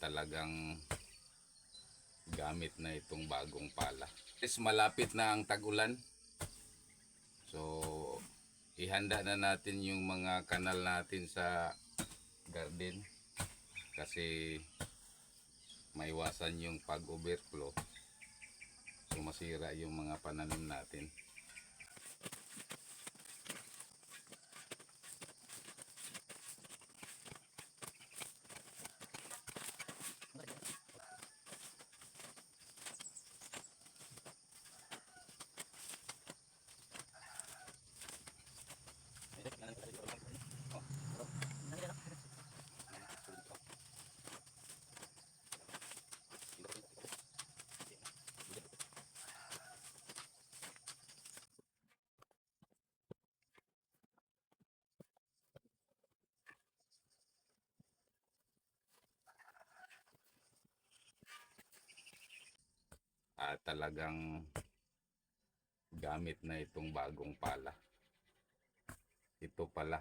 talagang gamit na itong bagong pala. Malapit na ang tag-ulan. So ihanda na natin yung mga kanal natin sa garden kasi maiwasan yung pag-overflow. So masira yung mga pananim natin. Talagang gamit na itong bagong pala. Ito pala